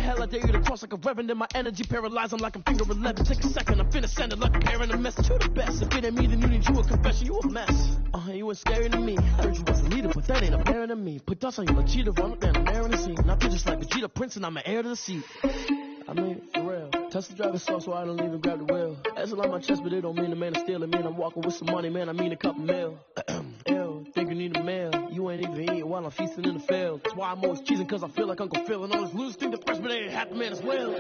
hell, I dare you to cross like a reverend. And my energy paralyzed, I'm like I'm finger 11. Take a second, I'm finna send it like a parent a message. You the best, if it ain't me, then you need you a confession. You a mess, you ain't scary to me. Heard you was a leader, but that ain't a parent to me. Put dust on you, like cheetah, run up and I'm airing the scene. I feel just like Vegeta Prince and I'm an heir to the seat. I mean, for real. Tesla driver sauce, so I don't even grab the wheel. That's on my chest, but it don't mean the man is stealing. Man, I'm walking with some money, man, I mean a couple mil. Ew, think you need a meal. You ain't even eating while I'm feasting in the field. That's why I'm always cheesing, cause I feel like Uncle Phil. And all those losers think the freshman ain't half the man as well.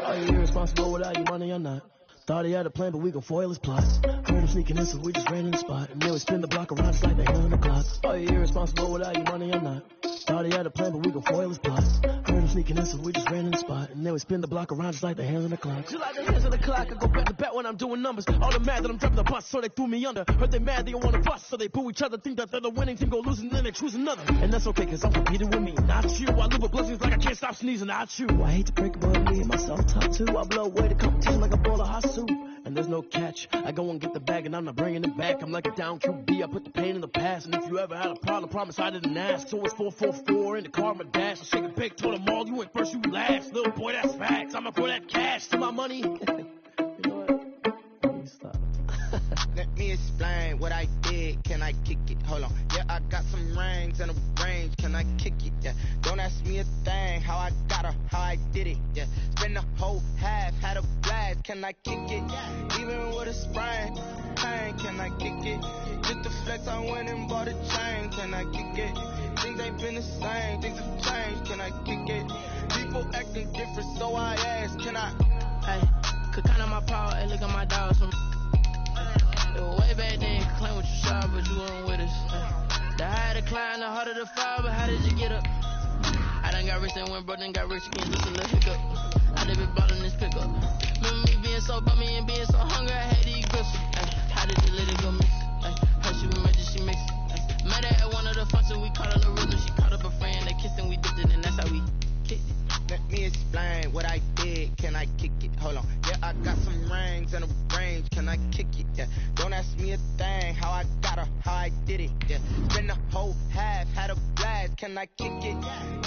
Are you irresponsible without your money or not? Thought he had a plan, but we gon' foil his plots. Heard him sneaking in, so we just ran in the spot. And then we spin the block around just like the hell in the clock. Are you irresponsible without your money or not? Thought he had a plan, but we gon' foil his plots. Heard him sneaking in, so we just ran in the spot. And then we spin the block around just like the hands on the clock. Just like the hands on the clock, I go back to back when I'm doing numbers. All the mad that I'm dropping the bus, so they threw me under. Heard they mad, they don't wanna bust, so they boo each other. Think that they're the winning team, go losing, then they choose another. And that's okay, cause I'm competing with me, not you. I live with blessings like I can't stop sneezing, not you. I hate to break it, but me and myself top too. I blow away the competition like a bowl of hot soup. And there's no catch. I go and get the bag and I'm not bringing it back. I'm like a down QB. I put the pain in the past. And if you ever had a problem, promise I didn't ask. So it's 444 in the car, my dash. I shake a big, told them all, you ain't first, you last. Little boy, that's facts. I'ma pour that cash to my money. You know what? Let me stop. Let me explain what I did. Can I kick it? Hold on. Yeah, I got some rings and a range. Can I kick it? Yeah. Don't ask me a thing. How I got her, how I did it. Yeah. Spend the whole half, had a blast. Can I kick it? Even with a sprain, pain. Can I kick it? Just to flex, I went and bought a chain. Can I kick it? Things ain't been the same. Things have changed. Can I kick it? People acting different, so I ask. Can I? Hey, could count on my power. Hey, look at my dogs from. It was way back then, claim what you saw, but you weren't with us. The higher the climb, the harder the fall, but how did you get up? I done got rich and went broke, then got rich again, just a little hiccup. I done been bought in this pickup. Remember me being so bummy and being so hungry, I had to eat grits. How did you let it go miss? How she was magic, she mixed. Met her at one of the functions, we caught her the rhythm, she caught up a friend, they kissed and we dipped it, and that's how we kicked it. Let me explain what I did. Can I kick it? Hold on. Yeah, I got some rings and a range. Can I kick it? Yeah. Don't ask me a thing. How I got her, how I did it. Yeah. Spend the whole half, had a blast. Can I kick it?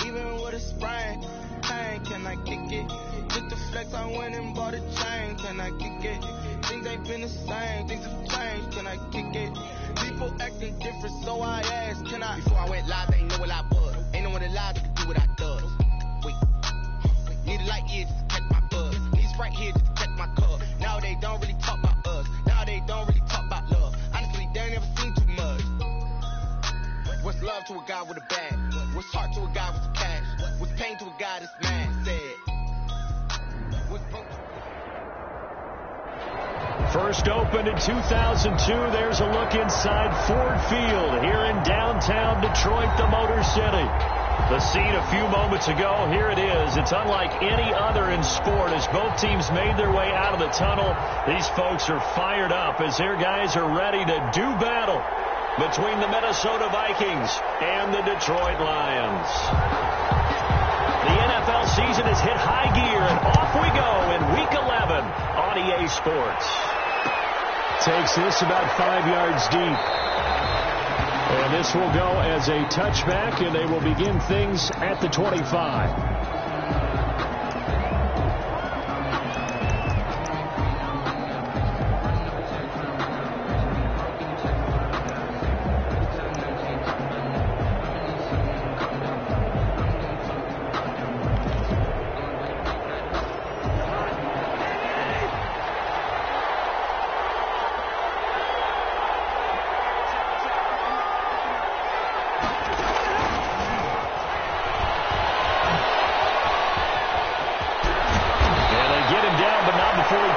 Even with a sprain, pain. Can I kick it? Just to flex, I went and bought a chain. Can I kick it? Things ain't been the same. Things have changed. Can I kick it? People acting different, so I asked. Can I? Before I went live, they ain't know what I was. Ain't no one alive that could do what I does. Wait. Need a light here just to catch my buzz. Need Sprite here just to catch my cup. Now they don't really talk about us. Now they don't really talk about love. Honestly, they ain't never seen too much. What's love to a guy with a bag? What's heart to a guy with some cash? What's pain to a guy that's mad? Said. What's broke? First opened in 2002. There's a look inside Ford Field here in downtown Detroit, the Motor City. The scene a few moments ago, here it is. It's unlike any other in sport as both teams made their way out of the tunnel. These folks are fired up as their guys are ready to do battle between the Minnesota Vikings and the Detroit Lions. The NFL season has hit high gear, and off we go in Week 11 on EA Sports. Takes this about 5 yards deep. And this will go as a touchback, and they will begin things at the 25.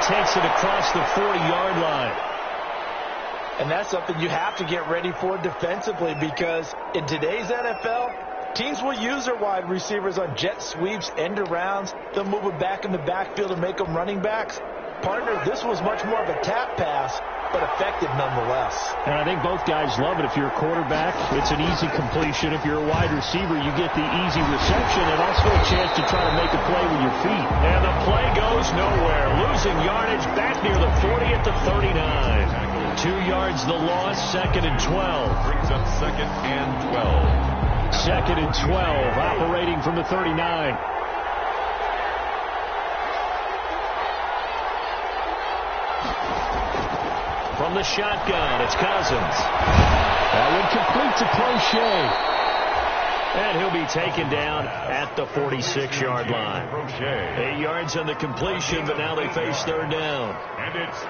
Takes it across the 40-yard line. And that's something you have to get ready for defensively, because in today's NFL, teams will use their wide receivers on jet sweeps, end arounds. They'll move them back in the backfield and make them running backs. Partner, this was much more of a tap pass, but effective nonetheless. And I think both guys love it. If you're a quarterback, it's an easy completion. If you're a wide receiver, you get the easy reception and also a chance to try to make a play with your feet. And the play goes nowhere. Losing yardage back near the 40 at the 39. 2 yards the loss, 2nd and 12. Brings up 2nd and 12. 2nd and 12, operating from the 39. the shotgun. It's Cousins. That one complete to Crochet. And he'll be taken down at the 46-yard line. 8 yards on the completion, but now they face third down.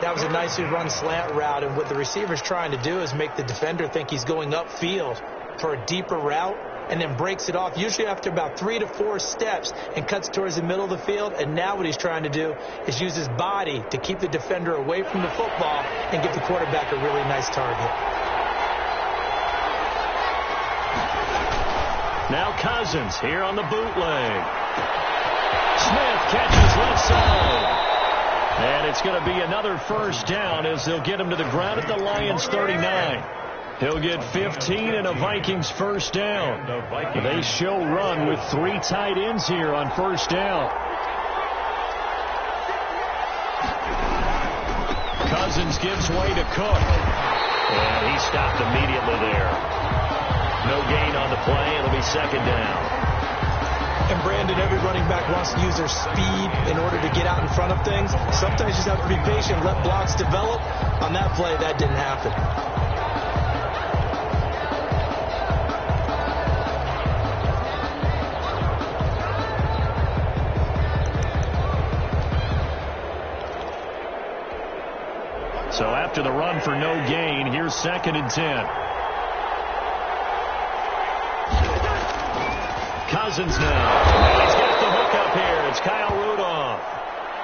That was a nicely run slant route, and what the receiver's trying to do is make the defender think he's going upfield for a deeper route, and then breaks it off, usually after about 3 to 4 steps, and cuts towards the middle of the field. And now what he's trying to do is use his body to keep the defender away from the football and give the quarterback a really nice target. Now Cousins here on the bootleg. Smith catches left side. And it's going to be another first down as they'll get him to the ground at the Lions 39. He'll get 15 and a Vikings first down. They show run with 3 tight ends here on first down. Cousins gives way to Cook. And he stopped immediately there. No gain on the play. It'll be second down. And Brandon, every running back wants to use their speed in order to get out in front of things. Sometimes you just have to be patient, let blocks develop. On that play, that didn't happen. So after the run for no gain, here's 2nd and 10. Cousins now. And he's got the hook up here. It's Kyle Rudolph.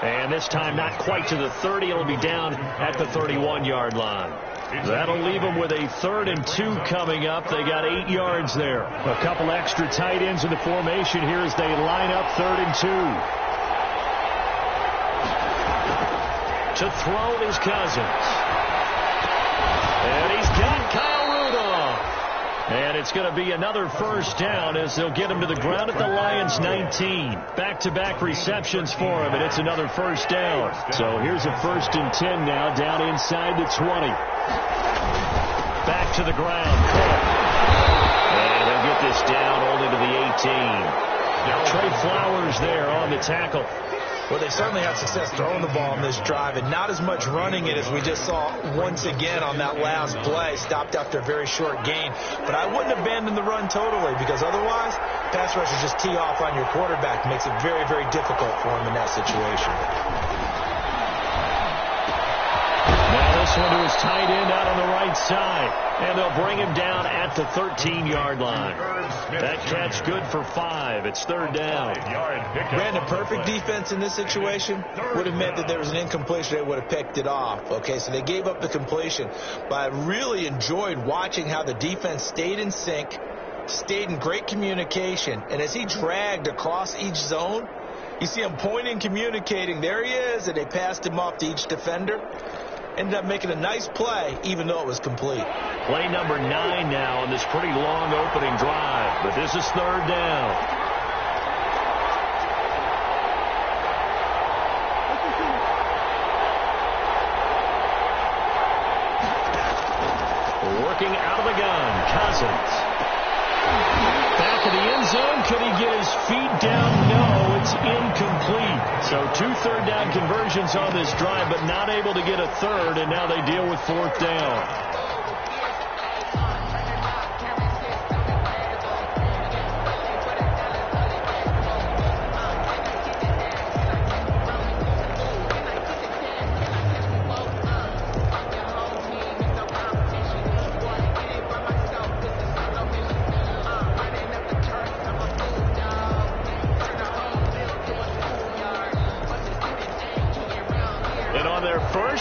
And this time not quite to the 30. It'll be down at the 31-yard line. That'll leave them with a 3rd and 2 coming up. They got 8 yards there. A couple extra tight ends in the formation here as they line up 3rd and 2. To throw is Cousins. And he's got Kyle Rudolph. And it's going to be another first down as they'll get him to the ground at the Lions 19. Back-to-back receptions for him, and it's another first down. So here's a 1st and 10 now, down inside the 20. Back to the ground. And he'll get this down only to the 18. Trey Flowers there on the tackle. Well, they certainly had success throwing the ball in this drive, and not as much running it as we just saw once again on that last play. Stopped after a very short gain. But I wouldn't abandon the run totally, because otherwise, pass rushers just tee off on your quarterback. Makes it very, very difficult for him in that situation. Now this one to his tight end out on the right side. And they'll bring him down at the 13-yard line. That catch good for 5. It's 3rd down. Brandon, perfect defense in this situation would have meant that there was an incompletion. They would have picked it off. Okay, so they gave up the completion. But I really enjoyed watching how the defense stayed in sync, stayed in great communication. And as he dragged across each zone, you see him pointing, communicating. There he is, and they passed him off to each defender. Ended up making a nice play, even though it was complete. Play number 9 now on this pretty long opening drive. But this is 3rd down. Working out of the gun, Cousins. Back of the end zone. Could he get his feet down? No, it's incomplete. So 2 third down conversions on this drive, but not able to get a 3rd, and now they deal with 4th down.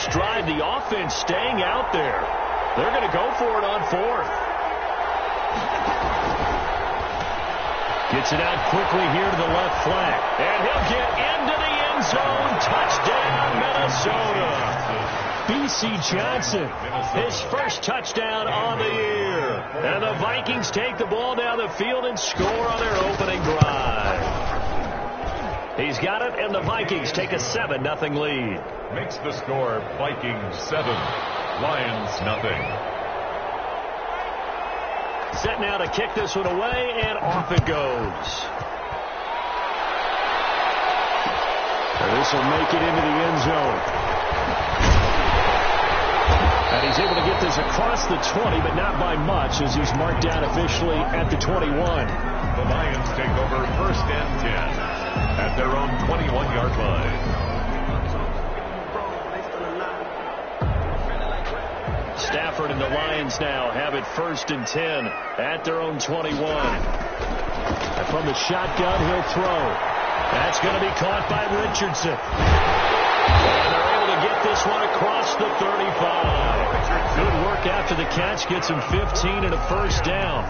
Drive, the offense staying out there. They're going to go for it on 4th. Gets it out quickly here to the left flank. And he'll get into the end zone. Touchdown, Minnesota. B.C. Johnson, his first touchdown on the year. And the Vikings take the ball down the field and score on their opening drive. He's got it, and the Vikings take a 7-0 lead. Makes the score Vikings 7, Lions nothing. Set now to kick this one away, and off it goes. So this will make it into the end zone. And he's able to get this across the 20, but not by much, as he's marked down officially at the 21. The Lions take over 1st and 10 at their own 21-yard line. Stafford and the Lions now have it 1st and 10 at their own 21. And from the shotgun, he'll throw. That's going to be caught by Richardson. And they're able to get this one across the 35. Good work after the catch. Gets him 15 and a 1st down.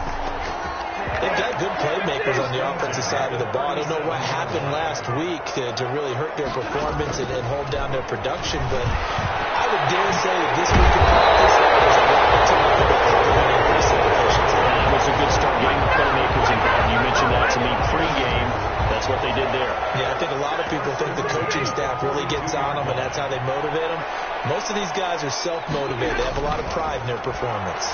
They've got good playmakers on the offensive side of the ball. I don't know what happened last week to really hurt their performance and hold down their production, but I would dare say that this week in practice, there's a lot to talk about increasing efficiency. That was a good start getting playmakers involved. You mentioned that to me pregame. That's what they did there. Yeah, I think a lot of people think the coaching staff really gets on them, and that's how they motivate them. Most of these guys are self-motivated. They have a lot of pride in their performance.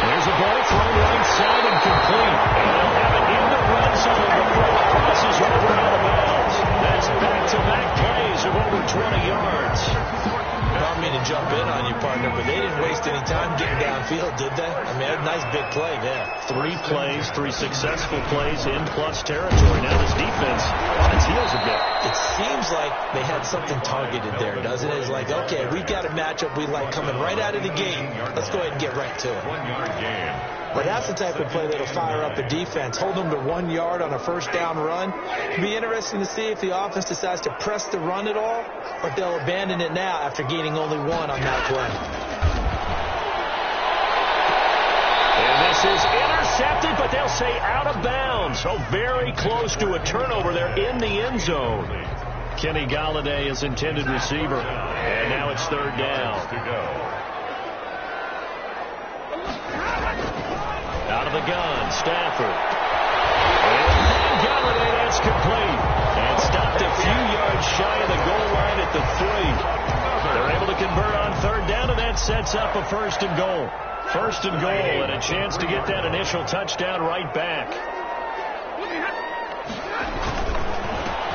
There's a ball thrown right side and complete. And they'll have it in the red zone before it crosses over out of bounds. That's back-to-back plays of over 20 yards. I don't mean to jump in on you, partner, but they didn't waste any time getting downfield, did they? I mean, a nice big play there. 3 plays, 3 successful plays in plus territory. Now this defense on its heels a bit. It seems like they had something targeted there, doesn't it? It's like, okay, we've got a matchup we like coming right out of the gate. Let's go ahead and get right to it. 1-yard gain. Well, that's the type of play that'll fire up a defense. Hold them to 1 yard on a 1st down run. It'll be interesting to see if the offense decides to press the run at all, or if they'll abandon it now after gaining only 1 on that play. And this is intercepted, but they'll say out of bounds. So very close to a turnover there in the end zone. Kenny Golladay is intended receiver. And now it's 3rd down. To go. Out of the gun, Stafford. And Golladay, that's complete. And stopped a few yards shy of the goal line at the 3. They're able to convert on 3rd down, and that sets up a 1st and goal. 1st and goal, and a chance to get that initial touchdown right back.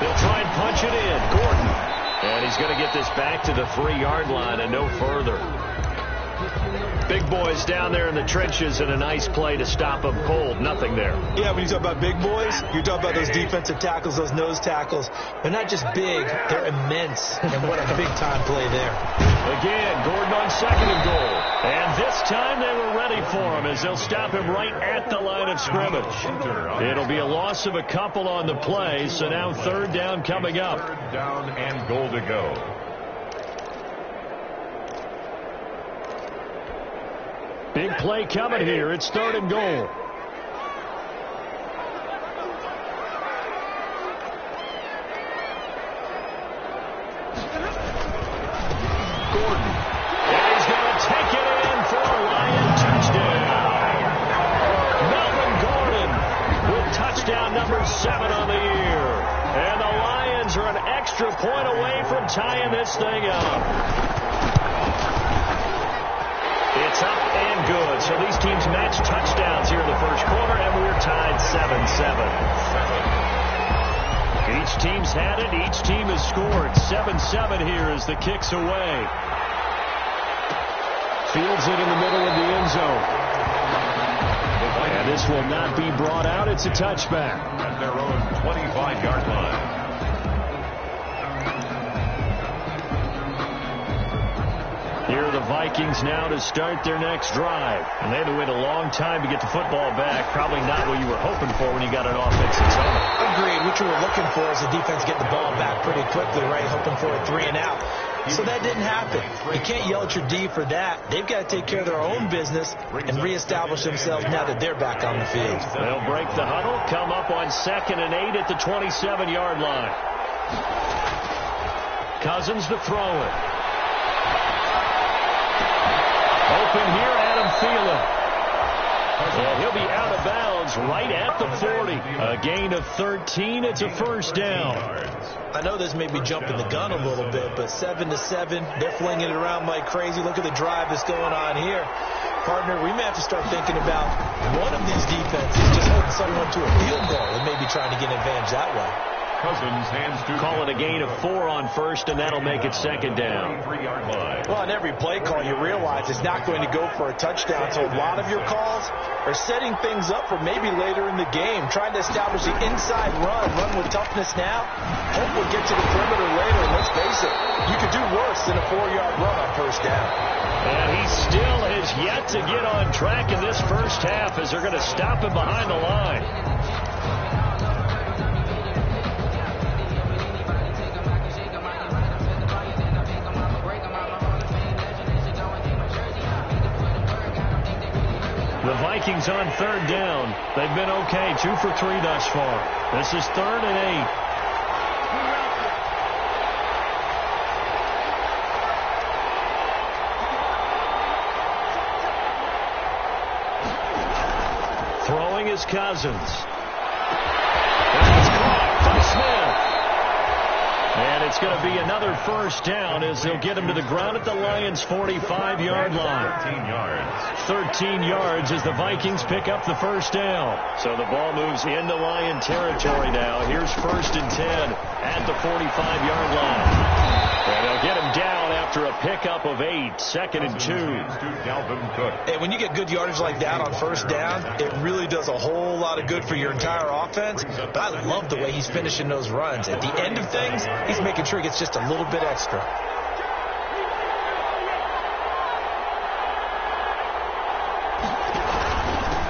They'll try and punch it in. Gordon. And he's going to get this back to the 3-yard line and no further. Big boys down there in the trenches, and a nice play to stop them cold. Nothing there. Yeah, when you talk about big boys, you're talking about those defensive tackles, those nose tackles. They're not just big, they're immense. And what a big-time play there. Again, Gordon on 2nd and goal. And this time they were ready for him as they'll stop him right at the line of scrimmage. It'll be a loss of a couple on the play, so now 3rd down coming up. 3rd down and goal to go. Big play coming here. It's 3rd and goal. Gordon. And he's going to take it in for a Lion touchdown. Melvin Gordon with touchdown number 7 on the year. And the Lions are an extra point away from tying this thing up. It's up and good. So these teams match touchdowns here in the 1st quarter, and we're tied 7-7. Each team's had it. Each team has scored. 7-7 here as the kick's away. Fields it in the middle of the end zone. And this will not be brought out. It's a touchback. At their own 25-yard line. Here are the Vikings now to start their next drive. And they had to wait a long time to get the football back. Probably not what you were hoping for when you got an offensive zone. Agreed. What you were looking for is the defense get the ball back pretty quickly, right? Hoping for a 3 and out. So that didn't happen. You can't yell at your D for that. They've got to take care of their own business and reestablish themselves now that they're back on the field. They'll break the huddle, come up on 2nd and 8 at the 27-yard line. Cousins to throw it. Open here, Adam Thielen. And he'll be out of bounds right at the 40. A gain of 13. It's a 1st down. I know this may be jumping the gun a little bit, but 7-7, they're flinging it around like crazy. Look at the drive that's going on here. Partner, we may have to start thinking about one of these defenses just holding someone to a field goal and maybe trying to get an advantage that way. Cousins hands to Call it a gain of 4 on first, and that'll make it second down. 3-yard line. Well, on every play call, you realize it's not going to go for a touchdown. So a lot of your calls are setting things up for maybe later in the game, trying to establish the inside run with toughness now. Hope we'll get to the perimeter later. And let's face it, you could do worse than a 4-yard run on first down. And he still has yet to get on track in this first half as they're going to stop him behind the line. The Vikings on third down. They've been okay, 2 for 3 thus far. This is 3rd and 8. Throwing is Cousins. That's caught by Smith. And it's going to be another first down as they'll get him to the ground at the Lions' 45-yard line. 13 yards. 13 yards as the Vikings pick up the first down. So the ball moves into Lion territory now. Here's 1st and 10 at the 45-yard line. And they'll get him down after a pickup of 8, 2nd and 2. And when you get good yardage like that on first down, it really does a whole lot of good for your entire offense. But I love the way he's finishing those runs. At the end of things, he's making sure he gets just a little bit extra.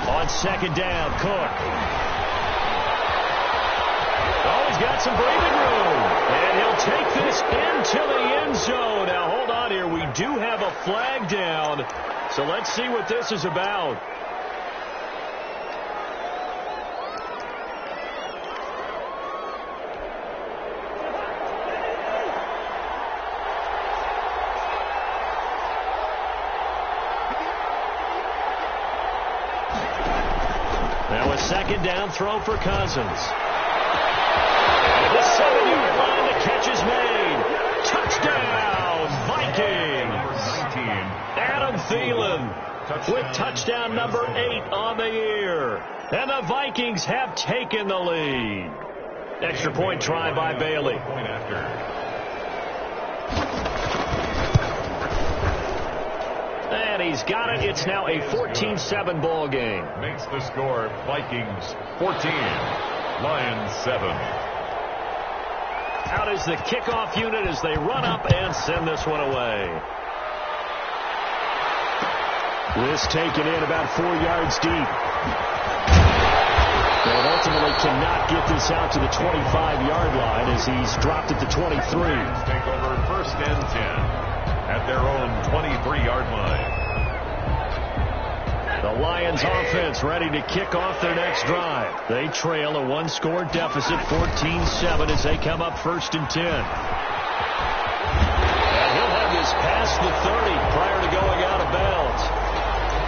On 2nd down, Cook. Oh, he's got some breathing room. And he'll take this into the end zone. Now, hold on here. We do have a flag down. So let's see what this is about. Now a 2nd down throw for Cousins. The 7-yard line, the catch is made. Touchdown, Vikings. Adam Thielen with touchdown number 8 on the year. And the Vikings have taken the lead. Extra point try by Bailey. And he's got it. It's now a 14-7 ball game. Makes the score Vikings 14, Lions 7. Out is the kickoff unit as they run up and send this one away. This taken in about 4 yards deep. But ultimately cannot get this out to the 25-yard line as he's dropped at the 23. Take over 1st and 10 at their own 23-yard line. The Lions offense ready to kick off their next drive. They trail a 1-score deficit, 14-7 as they come up 1st and 10. And he'll have this past the 30 prior to going out of bounds.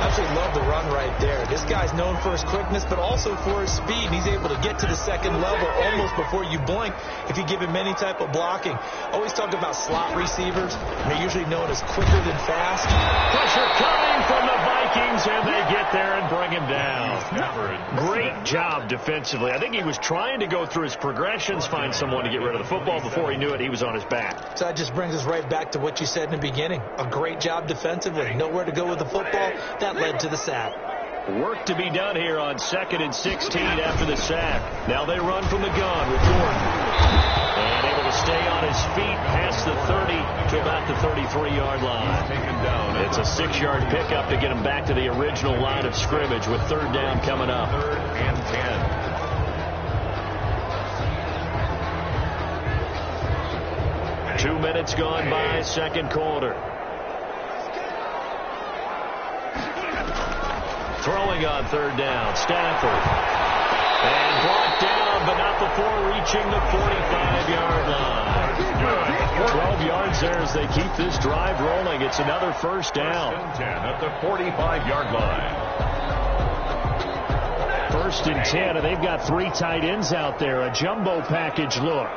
Absolutely love the run right there. This guy's known for his quickness, but also for his speed. And he's able to get to the 2nd level almost before you blink if you give him any type of blocking. Always talk about slot receivers. They're usually known as quicker than fast. Pressure coming from the Vikings, and they get there and bring him down. Great job defensively. I think he was trying to go through his progressions, find someone to get rid of the football. Before he knew it, he was on his back. So that just brings us right back to what you said in the beginning. A great job defensively. Nowhere to go with the football. That led to the sack. Work to be done here on 2nd and 16 after the sack. Now they run from the gun with Gordon. And able to stay on his feet past the 30 to about the 33-yard line. It's a 6-yard pickup to get him back to the original line of scrimmage with 3rd down coming up. 3rd and 10. 2 minutes gone by, 2nd quarter. Throwing on 3rd down, Stafford. And brought down, but not before reaching the 45-yard line. 12 yards there as they keep this drive rolling. It's another 1st down. 10 at the 45-yard line. 1st and 10, and they've got 3 tight ends out there. A jumbo package look.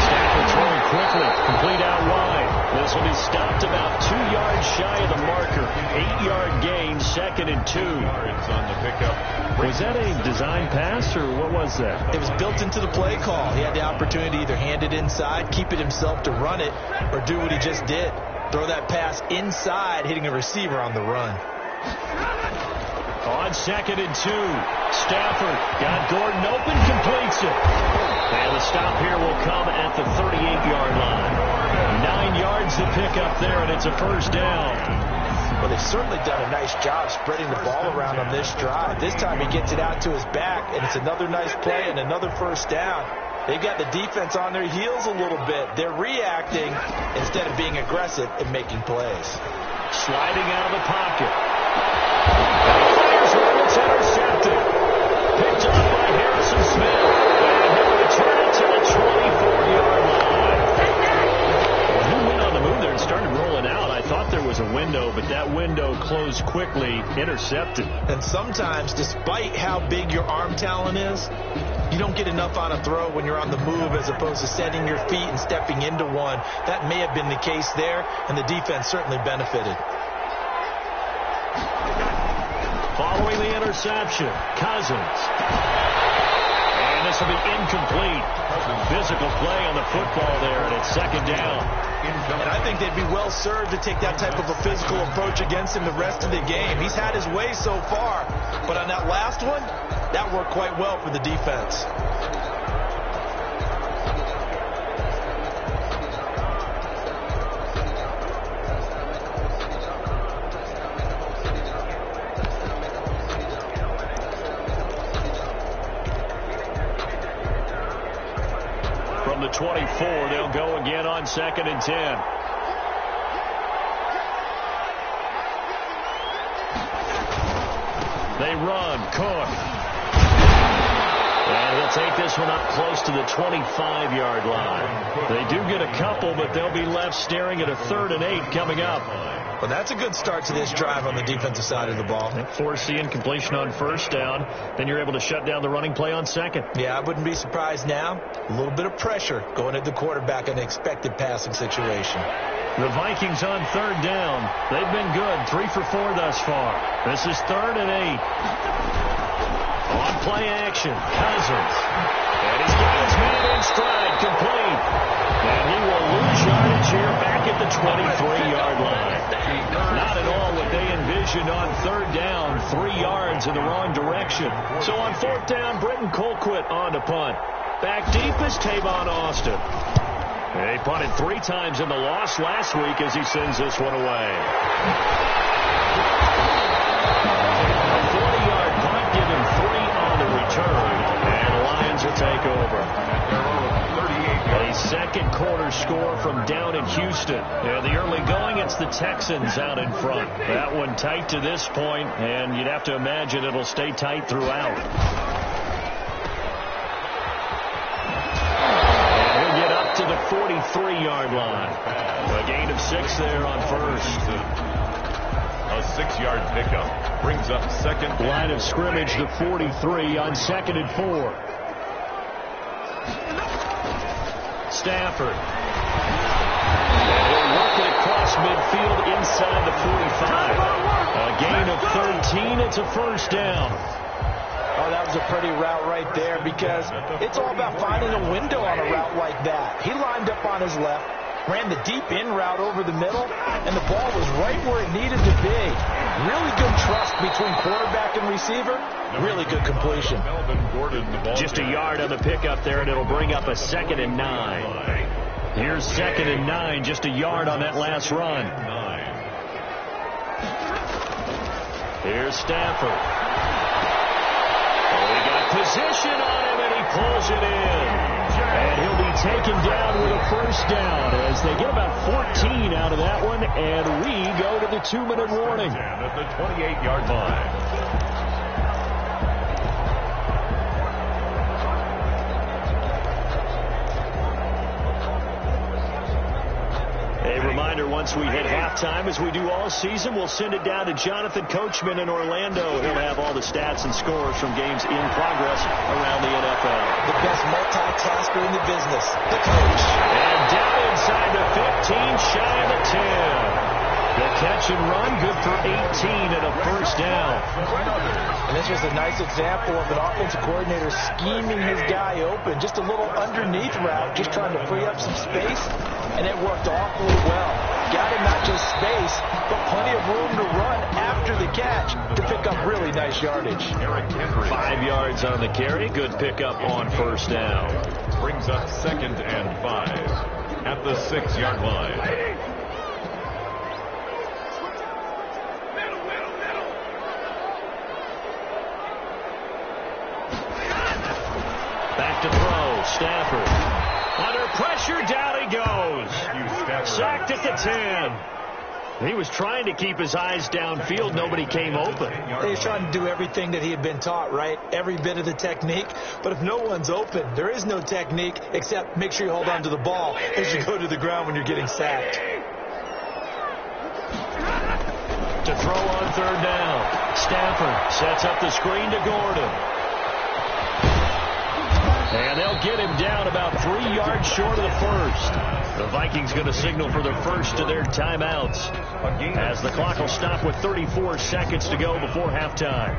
Stafford throwing quickly, complete out wide. This one is stopped about 2 yards shy of the marker. 8-yard gain, 2nd and 2. Yards on the pickup. Was that a design pass, or what was that? It was built into the play call. He had the opportunity to either hand it inside, keep it himself to run it, or do what he just did. Throw that pass inside, hitting a receiver on the run. On 2nd and 2, Stafford got Gordon open, completes it. And the stop here will come at the 38-yard line. 9 yards to pick up there, and it's a first down. Well, they've certainly done a nice job spreading the ball around on this drive. This time he gets it out to his back, and it's another nice play and another first down. They've got the defense on their heels a little bit. They're reacting instead of being aggressive and making plays. Sliding out of the pocket. Fires one, it's intercepted. Picked up by Harrison Smith. And he'll return it to the 24-yard line. Well, he went on the move there and started rolling out. I thought there was a window, but that window closed quickly, intercepted. And sometimes, despite how big your arm talent is, you don't get enough on a throw when you're on the move as opposed to setting your feet and stepping into one. That may have been the case there, and the defense certainly benefited. Following the interception, Cousins. And this will be incomplete. Physical play on the football there, and it's 2nd down. And I think they'd be well served to take that type of a physical approach against him the rest of the game. He's had his way so far, but on that last one, that worked quite well for the defense. From the 24, they'll go again on 2nd and 10. They run. Cook. And they'll take this one up close to the 25-yard line. They do get a couple, but they'll be left staring at a 3rd and 8 coming up. Well, that's a good start to this drive on the defensive side of the ball. Force the incompletion on 1st down. Then you're able to shut down the running play on 2nd. Yeah, I wouldn't be surprised now. A little bit of pressure going at the quarterback in an expected passing situation. The Vikings on 3rd down. They've been good. 3 for 4 thus far. This is 3rd and 8. On play action, Cousins. And he's got his man in stride, complete. And he will lose yardage here back at the 23-yard line. Not at all what they envisioned on 3rd down. 3 yards in the wrong direction. So on 4th down, Britton Colquitt on to punt. Back deep is Tavon Austin. He punted 3 times in the loss last week as he sends this one away. A 40-yard punt, give him 3 on the return, and the Lions will take over. A 2nd quarter score from down in Houston. Yeah, the early going, it's the Texans out in front. That one tight to this point, and you'd have to imagine it'll stay tight throughout. To the 43-yard line. A gain of 6 there on 1st. A 6-yard pickup brings up 2nd. Line of scrimmage to 43 on 2nd and 4. Stafford. And he'll work it across midfield inside the 45. A gain of 13. It's a first down. Oh, that was a pretty route right there because it's all about finding a window on a route like that. He lined up on his left, ran the deep in route over the middle, and the ball was right where it needed to be. Really good trust between quarterback and receiver. Really good completion. Just a yard on the pickup there, and it'll bring up a 2nd and 9. Here's 2nd and 9, just a yard on that last run. Here's Stafford. Position on him, and he pulls it in. And he'll be taken down with a first down as they get about 14 out of that one, and we go to the 2-minute warning. At the 28-yard line. A reminder, once we hit halftime, as we do all season, we'll send it down to Jonathan Coachman in Orlando. He'll have all the stats and scores from games in progress around the NFL. The best multitasker in the business, the coach. And down inside the 15, shy for 18 and a first down. And this was a nice example of an offensive coordinator scheming his guy open. Just a little underneath route, just trying to free up some space, and it worked awfully well. Got him not just space, but plenty of room to run after the catch to pick up really nice yardage. 5 yards on the carry. Good pickup on first down. Brings up 2nd and 5 at the 6-yard line. Back to throw. Stafford. Under pressure, down he goes. Sacked at the 10. He was trying to keep his eyes downfield. Nobody came open. He's trying to do everything that he had been taught, right? Every bit of the technique. But if no one's open, there is no technique except make sure you hold on to the ball as you go to the ground when you're getting sacked. To throw on third down. Stafford sets up the screen to Gordon. And they'll get him down about 3 yards short of the first. The Vikings going to signal for the first of their timeouts as the clock will stop with 34 seconds to go before halftime.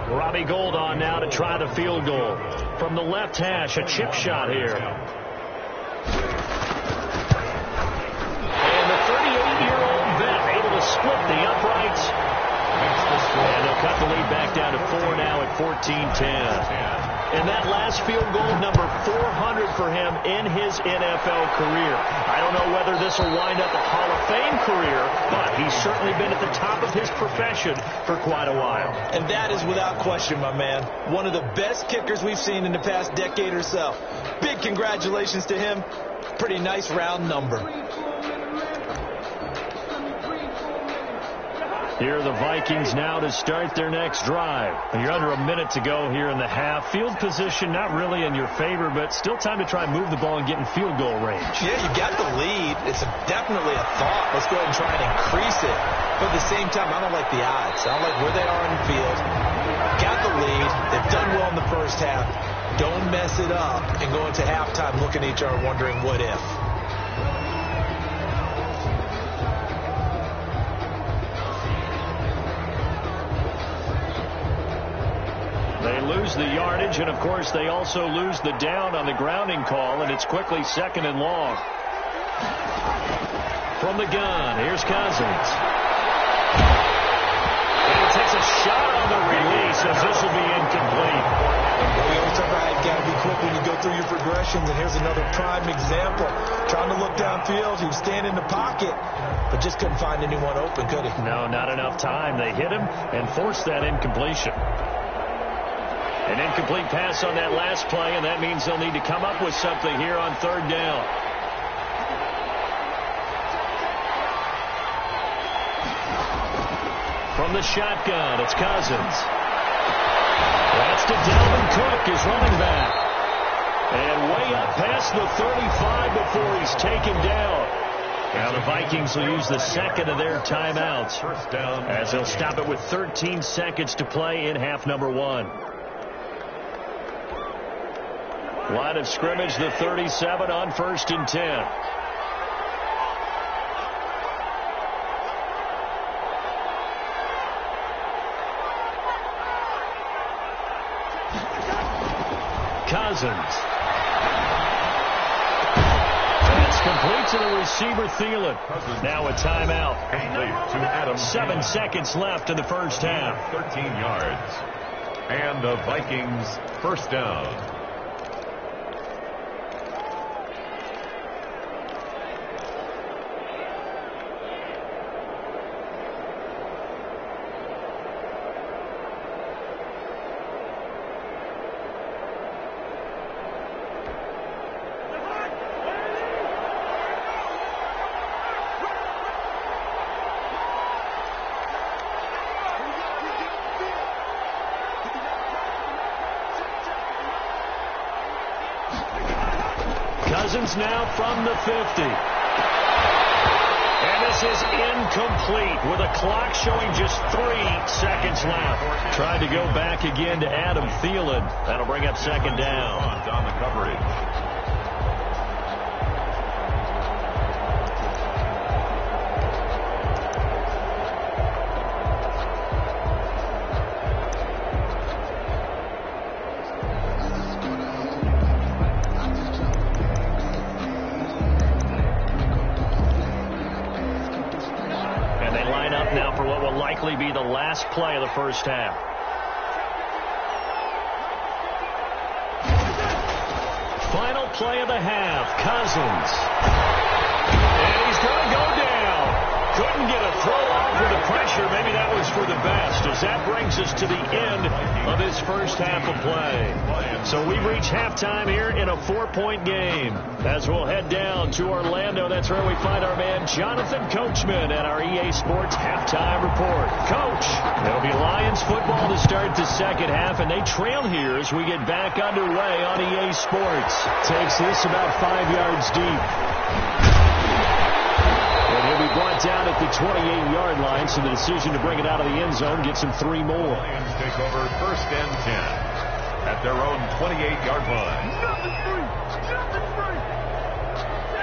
Robbie Gould on now to try the field goal. From the left hash, a chip shot here. And the 38-year-old vet able to split the uprights. And they'll cut the lead back down to 4 now at 14-10. And that last field goal, number 400 for him in his NFL career. I don't know whether this will wind up a Hall of Fame career, but he's certainly been at the top of his profession for quite a while. And that is without question, my man. One of the best kickers we've seen in the past decade or so. Big congratulations to him. Pretty nice round number. Here are the Vikings now to start their next drive. You're under a minute to go here in the half. Field position not really in your favor, but still time to try and move the ball and get in field goal range. Yeah, you got the lead. It's definitely a thought. Let's go ahead and try and increase it. But at the same time, I don't like the odds. I don't like where they are in the field. Got the lead. They've done well in the first half. Don't mess it up and go into halftime looking at each other wondering what if. They lose the yardage, and of course they also lose the down on the grounding call, and it's quickly 2nd and long. From the gun, here's Cousins. And he takes a shot on the release as this will be incomplete. Well, we always talk about you got to be quick when you go through your progressions, and here's another prime example. Trying to look downfield, he was standing in the pocket, but just couldn't find anyone open, could he? No, not enough time. They hit him and forced that incompletion. An incomplete pass on that last play, and that means they'll need to come up with something here on third down. From the shotgun, it's Cousins. That's to Dalvin Cook, his running back. And way up past the 35 before he's taken down. Now the Vikings will use the second of their timeouts as they'll stop it with 13 seconds to play in half number 1. Line of scrimmage, the 37 on 1st and 10. Cousins. That's complete to the receiver, Thielen. Now a timeout. 7 seconds left in the first half. 13 yards. And the Vikings first down. Cousins now from the 50. And this is incomplete with a clock showing just 3 seconds left. Tried to go back again to Adam Thielen. That'll bring up second down. On the coverage. Be the last play of the first half. Final play of the half. Cousins. And he's going to go down. Couldn't get a throw off with the pressure. Maybe that was for the best, as that brings us to the end of this first half of play. So we've reached halftime here in a 4-point game. As we'll head down to Orlando, that's where we find our man Jonathan Coachman at our EA Sports Halftime Report. Coach, it'll be Lions football to start the second half, and they trail here as we get back underway on EA Sports. Takes this about 5 yards deep. And he'll be brought down at the 28-yard line, so the decision to bring it out of the end zone gets him 3 more. Lions take over first and 10 at their own 28-yard line.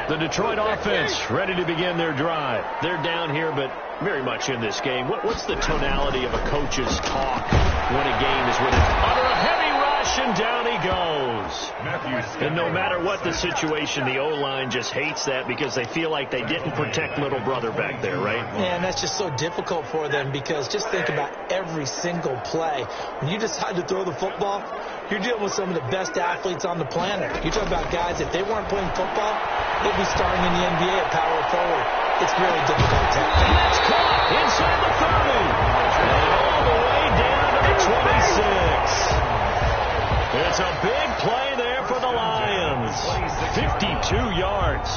The Detroit offense ready to begin their drive. They're down here, but very much in this game. What's the tonality of a coach's talk when a game is winning? Under a heavy rush, and down he goes. And no matter what the situation, the O-line just hates that because they feel like they didn't protect little brother back there, right? Yeah, and that's just so difficult for them because just think about every single play. When you decide to throw the football, you're dealing with some of the best athletes on the planet. You're talking about guys, if they weren't playing football, they'd be starting in the NBA at power forward. It's really difficult to and that's caught inside the 30. And all the way down to the 26. It's a big play there for the Lions. 52 yards.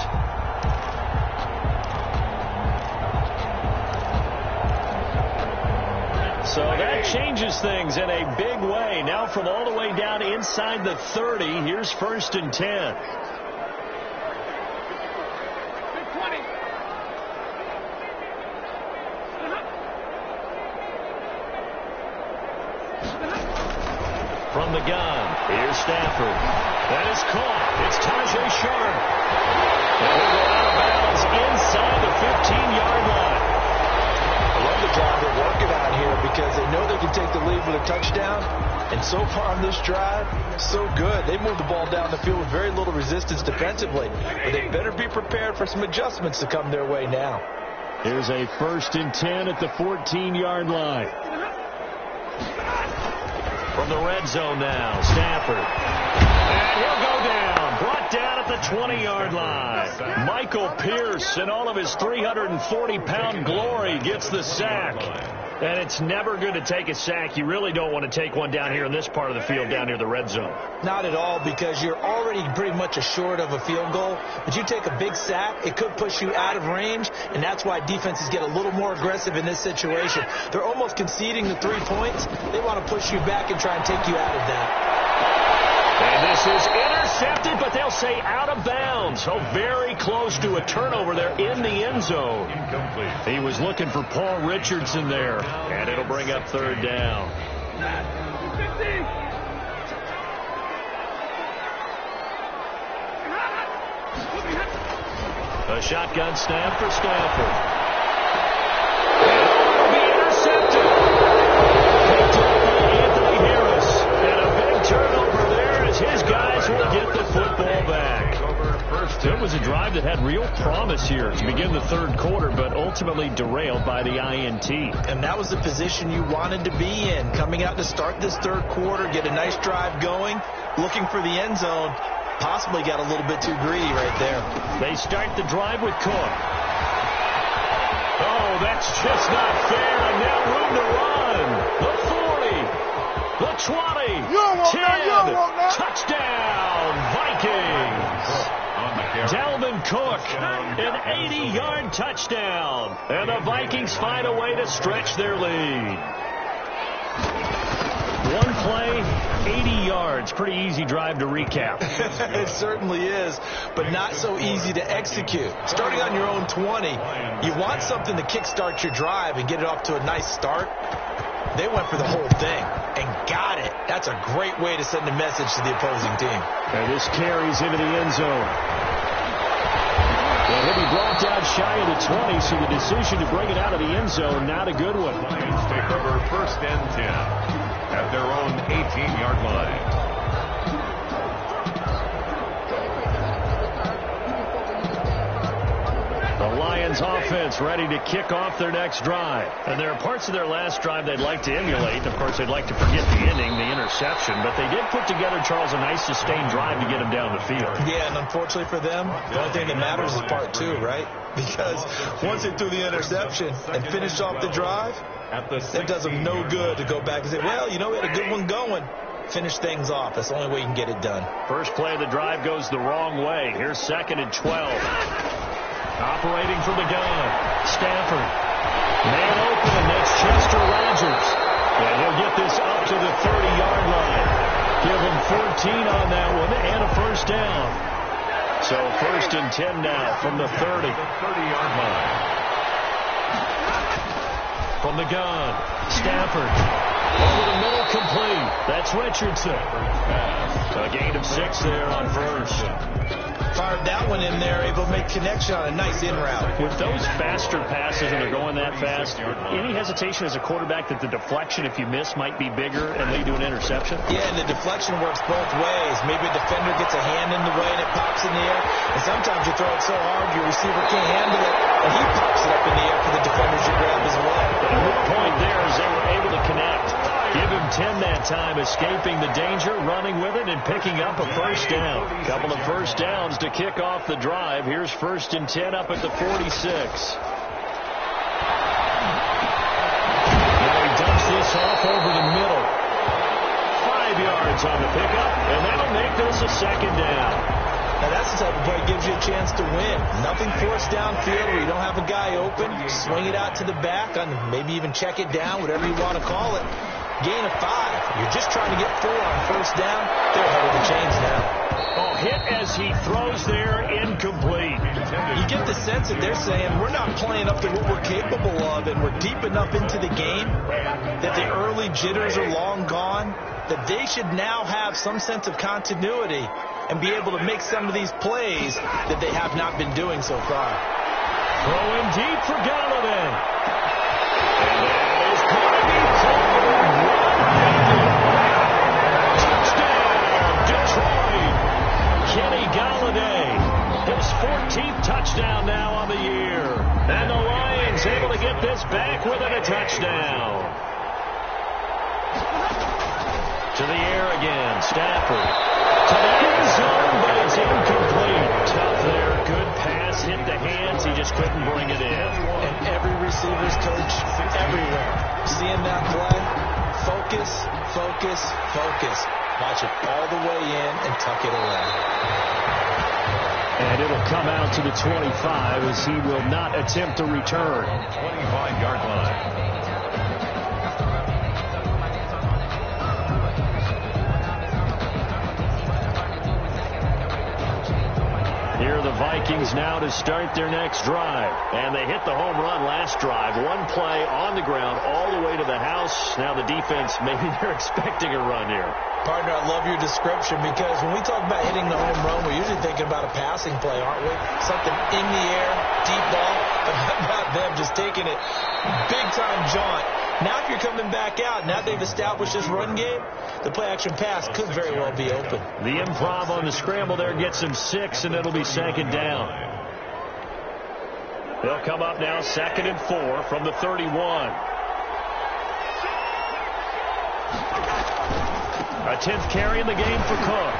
So that changes things in a big way. Now from all the way down inside the 30, here's first and 10. From the gun, here's Stafford. That is caught. It's Tajay Sharp. And he'll go out of bounds inside the 15-yard line. I love the drive they're working on here because they know they can take the lead with a touchdown. And so far on this drive, so good. They moved the ball down the field with very little resistance defensively. But they better be prepared for some adjustments to come their way now. Here's a first and 10 at the 14-yard line. From the red zone now, Stafford. And he'll go down. Brought down at the 20-yard line. Michael Pierce, in all of his 340-pound glory, gets the sack. And it's never good to take a sack. You really don't want to take one down here in this part of the field, down near the red zone. Not at all, because you're already pretty much assured of a field goal. But you take a big sack, it could push you out of range, and that's why defenses get a little more aggressive in this situation. They're almost conceding the 3 points. They want to push you back and try and take you out of that. And this is intercepted, but they'll say out of bounds. So very close to a turnover there in the end zone. Incomplete. He was looking for Paul Richardson there, and it'll bring up third down. A shotgun snap for Stafford. And it'll be intercepted. Picked up by Anthony Harris. And a big turnover there as his guys will get the football back. It was a drive that had real promise here to begin the third quarter, but ultimately derailed by the INT. And that was the position you wanted to be in, coming out to start this third quarter, get a nice drive going, looking for the end zone. Possibly got a little bit too greedy right there. They start the drive with Cook. Oh, that's just not fair, and now room to run. The 40, the 20, 10, touchdown, Vikings. Dalvin Cook, an 80-yard touchdown, and the Vikings find a way to stretch their lead. One play, 80 yards. Pretty easy drive to recap. It certainly is, but not so easy to execute. Starting on your own 20, you want something to kickstart your drive and get it off to a nice start. They went for the whole thing and got it. That's a great way to send a message to the opposing team. And this carries into the end zone. And he'll be brought down shy of the 20, so the decision to bring it out of the end zone, not a good one. Lions take over 1st and 10 at their own 18-yard line. The Lions offense ready to kick off their next drive. And there are parts of their last drive they'd like to emulate. Of course, they'd like to forget the ending, the interception. But they did put together, Charles, a nice sustained drive to get them down the field. Yeah, and unfortunately for them, the only thing that matters is part 2, right? Because once they threw the interception and finished off the drive, it does them no good to go back and say, well, you know, we had a good one going. Finish things off. That's the only way you can get it done. First play of the drive goes the wrong way. Here's 2nd and 12. Operating from the gun, Stafford. Man open, and that's Chester Rogers. And he'll get this up to the 30-yard line. Give him 14 on that one and a first down. So 1st and 10 now from the 30. 30-yard line. From the gun, Stafford. Over the middle, complete. That's Richardson. A gain of 6 there on first. Fired that one in there, able to make connection on a nice in route. With those faster passes and they're going that fast, any hesitation as a quarterback that the deflection, if you miss, might be bigger and lead to an interception? Yeah, and the deflection works both ways. Maybe a defender gets a hand in the way and it pops in the air. And sometimes you throw it so hard your receiver can't handle it, and he pops it up in the air for the defenders to grab as well. But a good point there is they were able to connect. Give him 10 that time, escaping the danger, running with it, and picking up a first down. Couple of first downs to kick off the drive. Here's 1st and 10 up at the 46. Now he dumps this off over the middle. 5 yards on the pickup, and that'll make this a 2nd down. Now that's the type of play that gives you a chance to win. Nothing forced downfield where you don't have a guy open. Swing it out to the back, and maybe even check it down, whatever you want to call it. Gain of 5. You're just trying to get 4 on first down. They're ahead of the chains now. Oh, hit as he throws there, incomplete. You get the sense that they're saying we're not playing up to what we're capable of, and we're deep enough into the game that the early jitters are long gone, that they should now have some sense of continuity and be able to make some of these plays that they have not been doing so far. Throwing deep for Galladay. And that is going to be Kenny Galladay, his 14th touchdown now on the year. And the Lions able to get this back within a touchdown. To the air again, Stafford. To the end zone, but it's incomplete. Tough there, good pass, hit the hands, he just couldn't bring it in. And every receiver's coach everywhere, seeing that play, focus, focus, focus. Watch it all the way in and tuck it away. And it'll come out to the 25 as he will not attempt to return. 25-yard line. Here are the Vikings now to start their next drive. And they hit the home run last drive. One play on the ground all the way to the house. Now the defense, maybe they're expecting a run here. Partner, I love your description because when we talk about hitting the home run, we're usually thinking about a passing play, aren't we? Something in the air, deep ball. But how about them just taking it big-time jaunt? Now if you're coming back out, now they've established this run game, the play-action pass could very well be open. The improv on the scramble there gets him 6, and it'll be 2nd down. They'll come up now 2nd and 4 from the 31. A 10th carry in the game for Cook.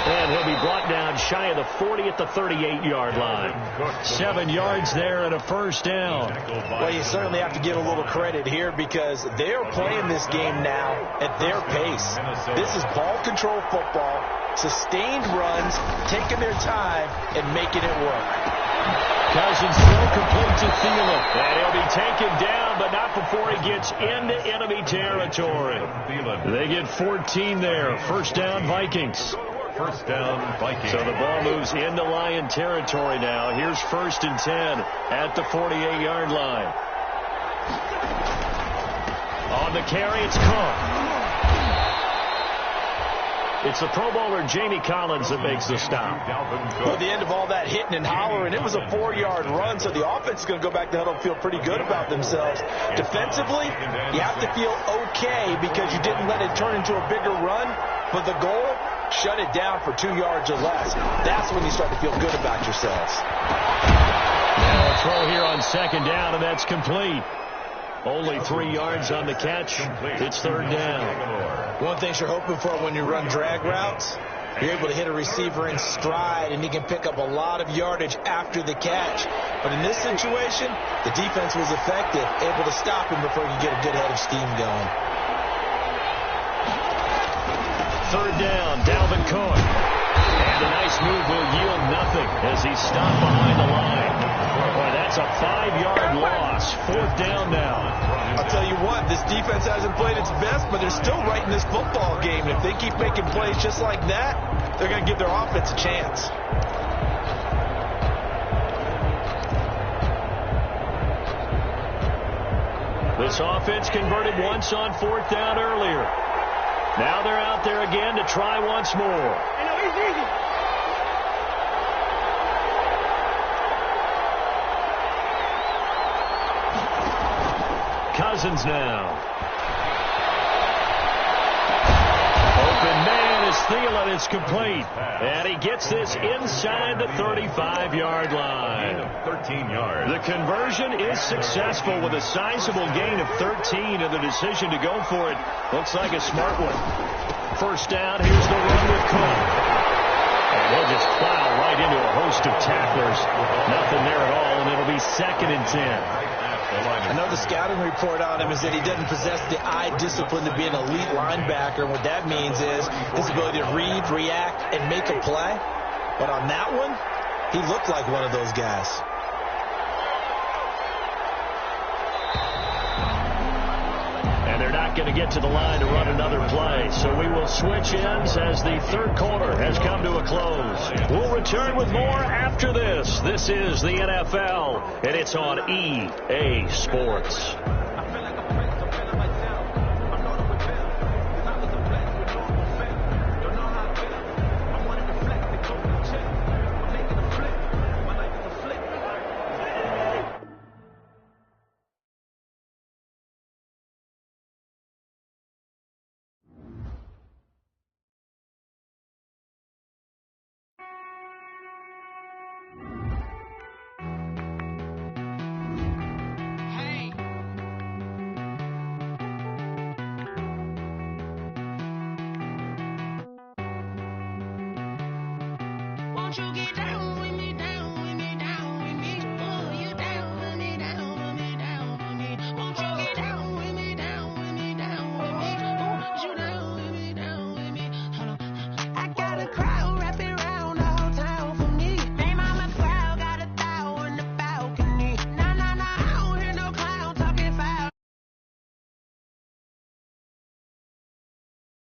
And he'll be brought down shy of the 40 at the 38-yard line. 7 yards there and a first down. Well, you certainly have to give a little credit here because they're playing this game now at their pace. This is ball control football, sustained runs, taking their time, and making it work. Cousins throws incomplete to Thielen. And he'll be taken down, but not before he gets into enemy territory. They get 14 there. First down, Vikings. First down, Vikings. So the ball moves into Lion territory now. Here's 1st and 10 at the 48-yard line. On the carry, it's Cook. It's the Pro Bowler Jamie Collins that makes the stop. At the end of all that hitting and hollering, it was a 4-yard run, so the offense is going to go back to the huddle and feel pretty good about themselves. Defensively, you have to feel okay because you didn't let it turn into a bigger run, but the goal, shut it down for 2 yards or less. That's when you start to feel good about yourselves. Now a throw here on 2nd down, and that's complete. Only 3 yards on the catch. It's 3rd down. One thing you're hoping for when you run drag routes, you're able to hit a receiver in stride, and he can pick up a lot of yardage after the catch. But in this situation, the defense was effective, able to stop him before he could get a good head of steam going. 3rd down, Dalvin Cook. And a nice move will yield nothing as he's stopped behind the line. Boy, that's a 5-yard loss. 4th down now. I'll tell you what, this defense hasn't played its best, but they're still right in this football game. If they keep making plays just like that, they're going to give their offense a chance. This offense converted once on 4th down earlier. Now they're out there again to try once more. Cousins now. Open man is Thielen. It's complete. And he gets this inside the 35-yard line. 13 yards. The conversion is successful with a sizable gain of 13, and the decision to go for it looks like a smart one. 1st down, here's the run with Cook. And he'll just plow right into a host of tacklers. Nothing there at all, and it'll be 2nd and 10. I know the scouting report on him is that he doesn't possess the eye discipline to be an elite linebacker. What that means is his ability to read, react, and make a play. But on that one, he looked like one of those guys. And they're not going to get to the line to run another play. So we will switch ends as the 3rd quarter has come to a close. We'll return with more after this. This is the NFL, and it's on EA Sports.